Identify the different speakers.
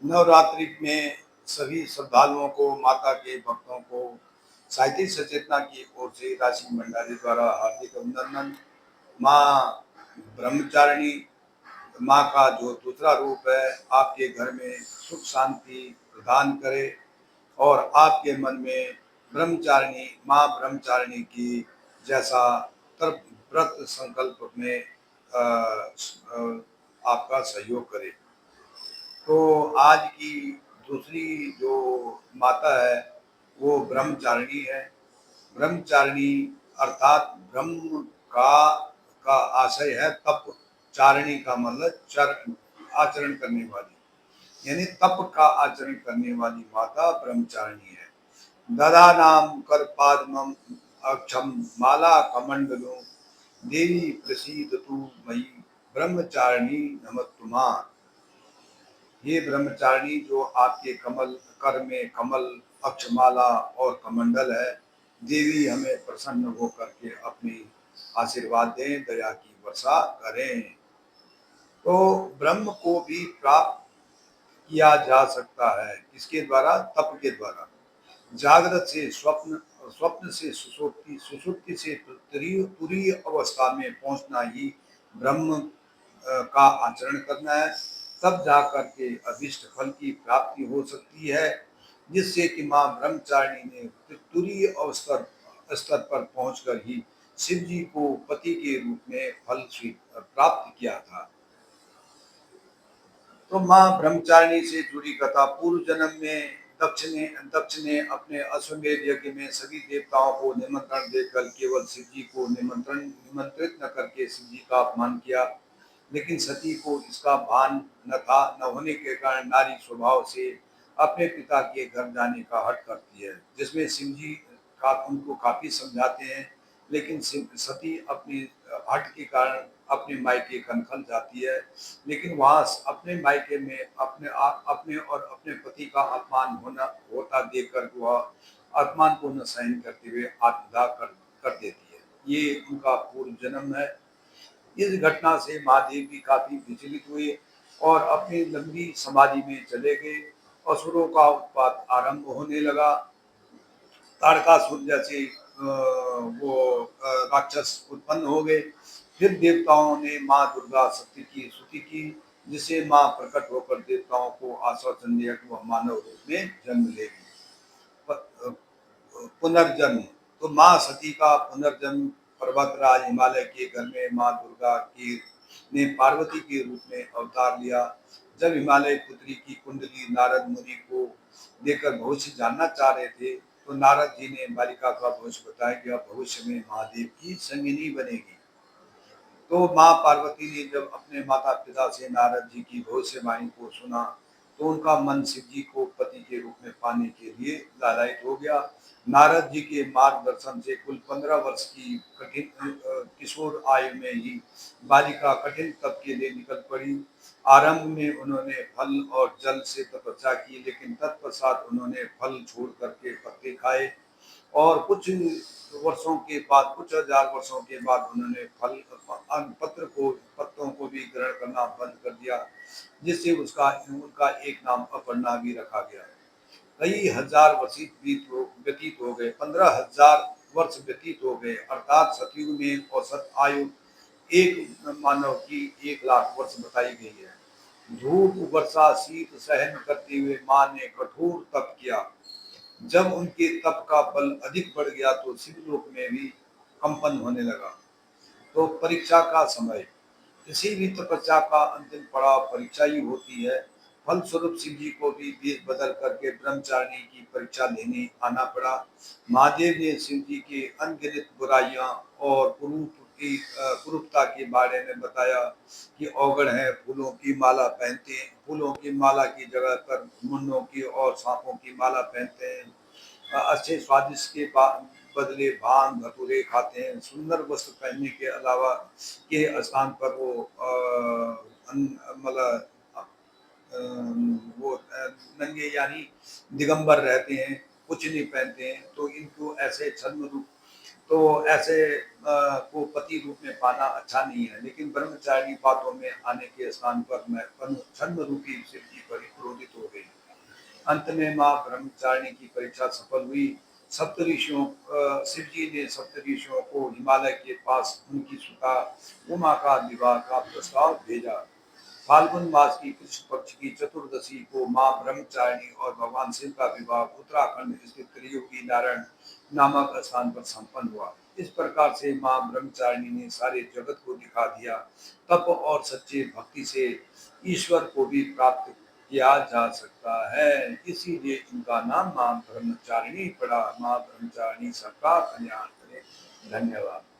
Speaker 1: नवरात्रि में सभी श्रद्धालुओं को, माता के भक्तों को साहित्यिक सचेतना की ओर से राशि भंडारी द्वारा हार्दिक अभिनंदन। माँ ब्रह्मचारिणी, माँ का जो दूसरा रूप है, आपके घर में सुख शांति प्रदान करे और आपके मन में ब्रह्मचारिणी, माँ ब्रह्मचारिणी की जैसा तर्क व्रत संकल्प में आपका सहयोग करे। तो आज की दूसरी जो माता है वो ब्रह्मचारिणी है। ब्रह्मचारिणी अर्थात ब्रह्म का का आशय है तप। चारिणी का मतलब चर आचरण करने वाली, यानी तप का आचरण करने वाली माता ब्रह्मचारिणी है। ददा नाम कर पादमम अक्षम माला कमंडलो देवी प्रसीद तु मयि ब्रह्मचारिणी नमस्तुमा। ये ब्रह्मचारिणी जो आपके कमल कर में कमल, अक्षमाला और कमंडल है, देवी हमें प्रसन्न होकर के अपनी आशीर्वाद दें, दया की वर्षा करें। तो ब्रह्म को भी प्राप्त किया जा सकता है, किसके द्वारा? तप के द्वारा। जागृत से स्वप्न, स्वप्न से सुषुप्ति, सुषुप्ति से तुरीय अवस्था में पहुंचना ही ब्रह्म का आचरण करना है। तब जाकर के अभिष्ट फल की प्राप्ति हो सकती है, जिससे कि माँ ब्रह्मचारिणी ने तुरीय अवस्था स्तर पर पहुंचकर ही शिव जी को पति के रूप में फल प्राप्त किया था। तो माँ ब्रह्मचारिणी से जुड़ी कथा। पूर्व जन्म में दक्ष ने अपने अश्वमेध यज्ञ में सभी देवताओं को निमंत्रण देकर केवल शिव जी को निमंत्रित न करके शिव जी का अपमान किया, लेकिन सती को इसका भान न था। न होने के कारण नारी स्वभाव से अपने पिता के घर जाने का हट करती है, जिसमें शिव जी का उनको काफी समझाते हैं, लेकिन सती अपनी हट के कारण अपने मायके कनखल जाती है। लेकिन वहाँ अपने मायके में अपने और अपने पति का अपमान होता देखकर वह अपमान को न सहन करते हुए आत्मदाह कर देती है। ये उनका पूर्व जन्म है। इस घटना से महादेव भी काफी विचलित हुए और अपनी लंबी समाधि में चले गए। असुरों का उत्पात आरंभ होने लगा। तारकासुर जैसे वो राक्षस उत्पन्न हो गए। फिर देवताओं ने माँ दुर्गा शक्ति की स्तुति की, जिसे माँ प्रकट होकर देवताओं को आश्वासन दिया कि वह मानव रूप में जन्म लेगी। पुनर्जन्म। तो माँ सती का पुनर्जन्म पर्वतराज हिमालय के घर में माँ दुर्गा की ने पार्वती के रूप में अवतार लिया। जब हिमालय पुत्री की कुंडली नारद मुनि को देकर भविष्य जानना चाह रहे थे, तो नारद जी ने बालिका का भविष्य बताया कि अब भविष्य में महादेव की संगिनी बनेगी। तो माँ पार्वती ने जब अपने माता पिता से नारद जी की भविष्यवाणी को सुना, तो उनका मन शिव जी को पति के रूप में पाने के लिए लालायित हो गया। नारद जी के मार्गदर्शन से कुल 15 वर्ष की कठिन किशोर आयु में ही बालिका कठिन तप के लिए निकल पड़ी। आरंभ में उन्होंने फल और जल से तपस्या की, लेकिन तत्पश्चात उन्होंने फल छोड़ करके पत्ते खाए और कुछ हजार वर्षों के बाद उन्होंने पत्तों को भी ग्रहण करना बंद कर दिया, जिससे उसका उनका एक नाम अपर्णा भी रखा गया। कई हजार व्यतीत हो गए, 15,000 वर्ष व्यतीत हो गए, अर्थात सतयुग में औसत आयु एक मानव की 1 लाख वर्ष बताई गई है। धूप वर्षा शीत सहन करते हुए माँ ने कठोर तप किया। जब उनके तप का बल अधिक बढ़ गया तो शिवलोक में भी कंपन होने लगा। तो परीक्षा का समय। किसी भी तपस्या का अंतिम पड़ाव परीक्षा ही होती है। फलस्वरूप शिव जी को भी वेश बदल करके ब्रह्मचारिणी की परीक्षा लेने आना पड़ा। महादेव ने शिव जी के अनगिनत बुराइयां और कुरूपता के बारे में बताया कि अवगढ़ है, फूलों की माला पहनते हैं, फूलों की माला की जगह पर मुन्नों की और सांपों की माला पहनते हैं, अच्छे स्वादिष्ट के बदले भांग धतूरे खाते हैं, सुंदर वस्त्र पहनने के अलावा के स्थान पर वो मतलब वो नंगे यानी दिगंबर रहते हैं, कुछ नहीं पहनते हैं। तो इनको ऐसे छद्म रूप, तो ऐसे को पति रूप में पाना अच्छा नहीं है। लेकिन ब्रह्मचारिणी बातों में आने के स्थान पर मैं छद्म रूपी शिव जी पर क्रोधित हो गई। अंत में माँ ब्रह्मचारिणी की परीक्षा सफल हुई। सप्तऋषियों शिव जी ने सप्तऋषियों को हिमालय के पास उनकी सुता उमा का विवाह का प्रस्ताव भेजा। फाल्गुन मास की कृष्ण पक्ष की चतुर्दशी को माँ ब्रह्मचारिणी और भगवान शिव का विवाह उत्तराखंड स्थित त्रियोगी नारायण नामक स्थान पर संपन्न हुआ। इस प्रकार से माँ ब्रह्मचारिणी ने सारे जगत को दिखा दिया। तप और सच्चे भक्ति से ईश्वर को भी प्राप्त किया जा सकता है। इसीलिए इनका नाम माँ ब्रह्मचारिणी पड़ा। माँ ब्रह्मचारिणी सबका कल्याण करे। धन्यवाद।